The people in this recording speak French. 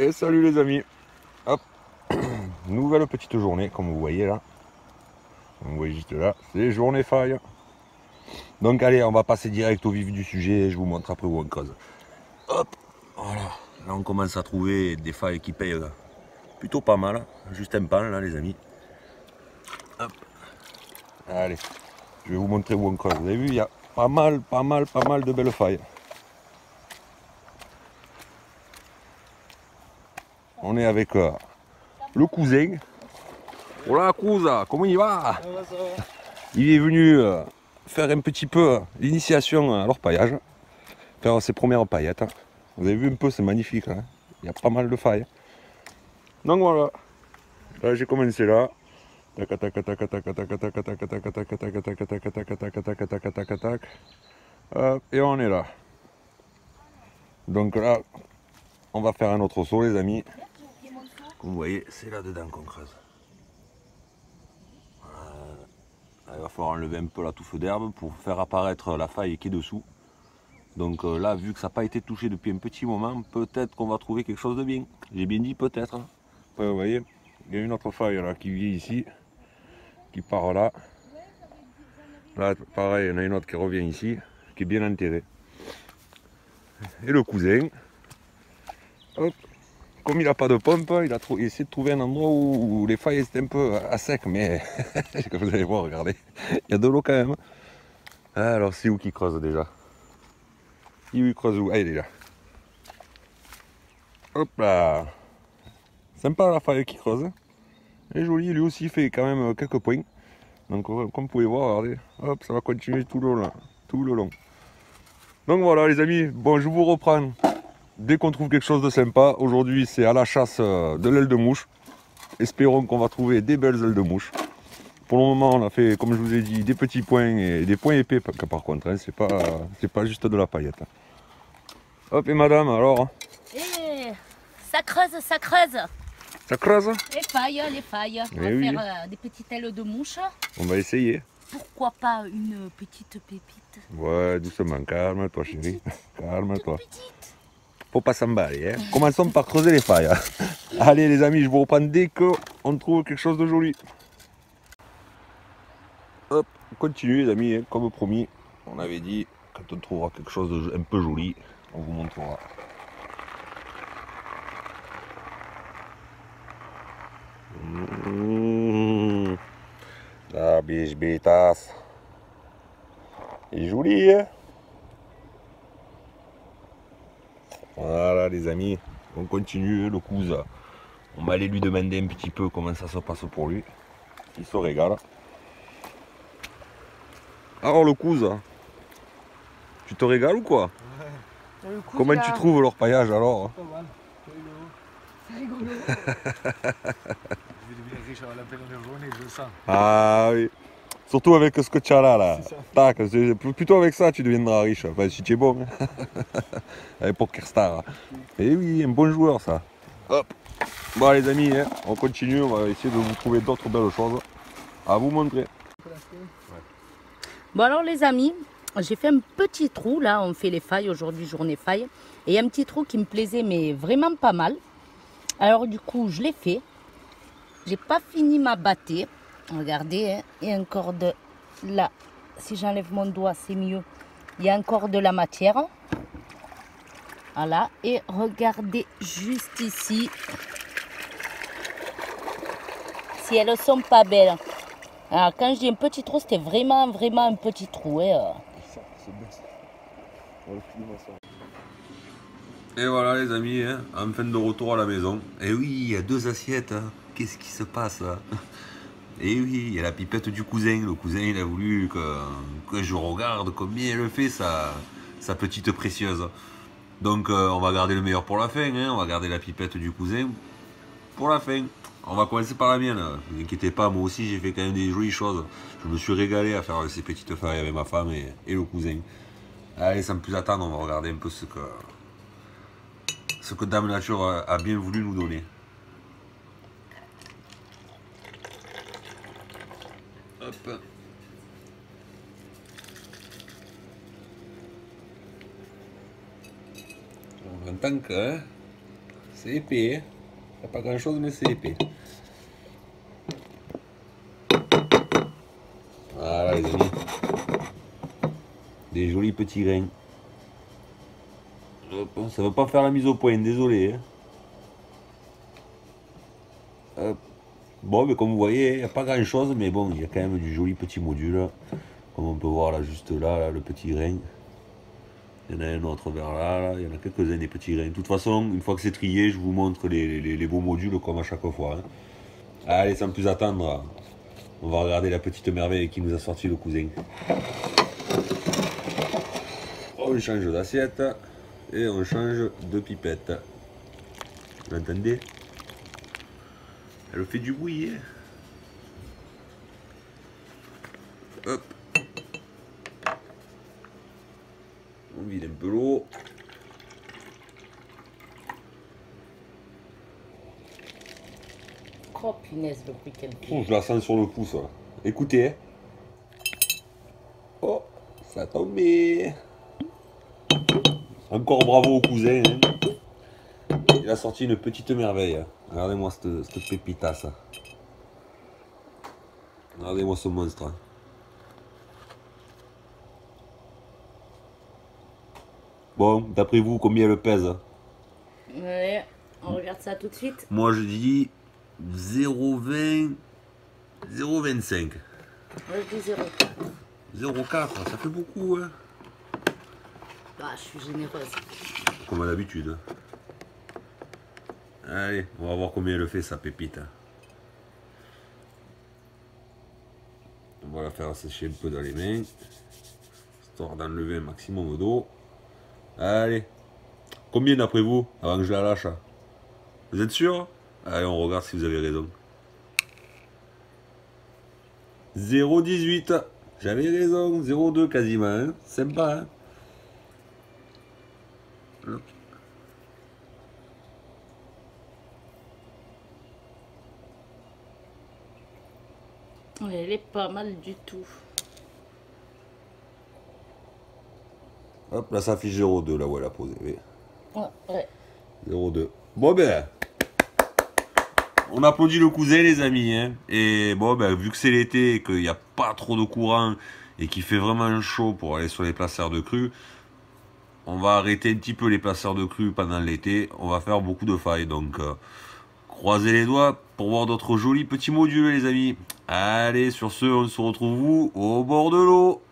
Et salut les amis. Hop. Nouvelle petite journée, comme vous voyez là. Vous voyez juste là, c'est journée faille. Donc allez, on va passer direct au vif du sujet et je vous montre après où on creuse. Hop, voilà. Là on commence à trouver des failles qui payent plutôt pas mal. Juste un pan là les amis. Hop. Allez, je vais vous montrer où on creuse. Vous avez vu, il y a pas mal de belles failles. On est avec le cousin. Hola Cousa, comment il va? Ça va, ça va. Il est venu faire un petit peu l'initiation à l'orpaillage, faire ses premières paillettes. Vous avez vu un peu, c'est magnifique, hein. Il y a pas mal de failles. Donc voilà, là j'ai commencé là. Et on est là. Donc là, on va faire un autre saut les amis. Comme vous voyez, c'est là-dedans qu'on creuse. Il va falloir enlever un peu la touffe d'herbe pour faire apparaître la faille qui est dessous. Donc là, vu que ça n'a pas été touché depuis un petit moment, peut-être qu'on va trouver quelque chose de bien. J'ai bien dit peut-être. Après, vous voyez, il y a une autre faille là qui vient ici, qui part là. Là, pareil, il y en a une autre qui revient ici, qui est bien enterrée. Et le cousin, hop, comme il n'a pas de pompe, il a essayé de trouver un endroit où les failles étaient un peu à sec, mais comme vous allez voir, regardez, il y a de l'eau quand même. Alors, c'est où qui creuse déjà? Il creuse où? Ah, il est là. Hop là. Sympa la faille qui creuse. Et joli, lui aussi fait quand même quelques points. Donc comme vous pouvez voir, regardez, hop, ça va continuer tout le long. Tout le long. Donc voilà les amis, bon je vous reprends dès qu'on trouve quelque chose de sympa. Aujourd'hui c'est à la chasse de l'aile de mouche. Espérons qu'on va trouver des belles ailes de mouche. Pour le moment on a fait, comme je vous ai dit, des petits points et des points épais par contre, hein, c'est pas juste de la paillette. Hop et madame alors? Et ça creuse, ça creuse. Ça creuse? Les failles, les failles. On va Eh oui. faire des petites ailes de mouche. On va essayer. Pourquoi pas une petite pépite? Ouais, doucement, calme-toi chérie. Calme-toi. Petite. Faut pas s'emballer, hein. Commençons par creuser les failles. Allez les amis, je vous reprends dès qu'on trouve quelque chose de joli. Hop, on continue les amis, hein, comme promis. On avait dit, quand on trouvera quelque chose de un peu joli, on vous montrera. Mmh, la biche bêtasse. Il est joli, hein. Voilà les amis, on continue le cousin. On va aller lui demander un petit peu comment ça se passe pour lui. Il se régale. Alors le cousin, tu te régales ou quoi? Ouais. Le coup, Comment tu trouves l'orpaillage alors? Pas mal. C'est rigolo. C'est rigolo. Je vais devenir riche à la pleine journée, je le sens. Ah oui. Surtout avec ce que tu as là. C'est ça. Tac, plutôt avec ça tu deviendras riche. Enfin si tu es bon. Avec Poker Star. Et oui, un bon joueur ça. Hop. Bon les amis, hein, on continue, on va essayer de vous trouver d'autres belles choses à vous montrer. Bon alors les amis, j'ai fait un petit trou là. On fait les failles aujourd'hui, journée faille. Et il y a un petit trou qui me plaisait mais vraiment pas mal. Alors du coup je l'ai fait. J'ai pas fini ma bâtée. Regardez, hein, il y a encore de là. Si j'enlève mon doigt, c'est mieux. Il y a encore de la matière. Voilà. Et regardez juste ici. Si elles sont pas belles. Alors quand je dis un petit trou, c'était vraiment un petit trou. Hein. Et voilà les amis, hein, enfin de retour à la maison. Et oui, il y a deux assiettes. Hein. Qu'est-ce qui se passe là? Et oui, il y a la pipette du cousin. Le cousin il a voulu que je regarde combien elle fait sa petite précieuse. Donc on va garder le meilleur pour la fin. Hein. On va garder la pipette du cousin pour la fin. On va commencer par la mienne. Ne vous inquiétez pas, moi aussi j'ai fait quand même des jolies choses. Je me suis régalé à faire ces petites failles avec ma femme et le cousin. Allez, sans plus attendre, on va regarder un peu ce que Dame Nature a bien voulu nous donner. Hop. En tant que, hein, C'est épais, hein. Il n'y a pas grand chose, mais c'est épais. Voilà les amis. Des jolis petits grains. Hop, ça ne veut pas faire la mise au point, désolé. Hein. Hop. Bon, mais comme vous voyez, il n'y a pas grand chose, mais bon, il y a quand même du joli petit module. Comme on peut voir là, juste là, le petit grain. Il y en a un autre vers là, il y en a quelques-uns des petits grains. De toute façon, une fois que c'est trié, je vous montre les beaux modules comme à chaque fois. Hein. Allez, sans plus attendre, on va regarder la petite merveille qui nous a sorti le cousin. On change d'assiette et on change de pipette. Vous entendez? Elle fait du bruit. Hein. Hop. On vide un peu l'eau. Oh punaise, le bruit qu'elle fait. Oh, je la sens sur le pouce. Là. Écoutez. Hein. Oh, ça a tombé. Encore bravo au cousin. Hein. Il a sorti une petite merveille. Regardez-moi cette pépitasse. Regardez-moi ce monstre. Bon, d'après vous, combien elle pèse? Ouais, on regarde ça tout de suite. Moi, je dis 0,20, 0,25. Moi, je dis 0,4. 0,4, ça fait beaucoup, hein? Ah, je suis généreuse. Comme à l'habitude. Allez, on va voir combien elle fait, sa pépite. On va la faire sécher un peu dans les mains, histoire d'enlever un maximum d'eau. Allez, combien d'après vous, avant que je la lâche? Vous êtes sûr? Allez, on regarde si vous avez raison. 0,18. J'avais raison, 0,2 quasiment. Hein. Sympa, hein. Hop. Elle est pas mal du tout. Hop, là ça affiche 0,2 là où elle a posé. Oui. Ouais. 0,2. Bon ben, on applaudit le cousin les amis. Hein. Et bon ben, vu que c'est l'été et qu'il n'y a pas trop de courant et qu'il fait vraiment chaud pour aller sur les placeurs de crues, on va arrêter un petit peu les placeurs de crues pendant l'été. On va faire beaucoup de failles. Donc croisez les doigts pour voir d'autres jolis petits modules les amis. Allez, sur ce, on se retrouve où? Au bord de l'eau.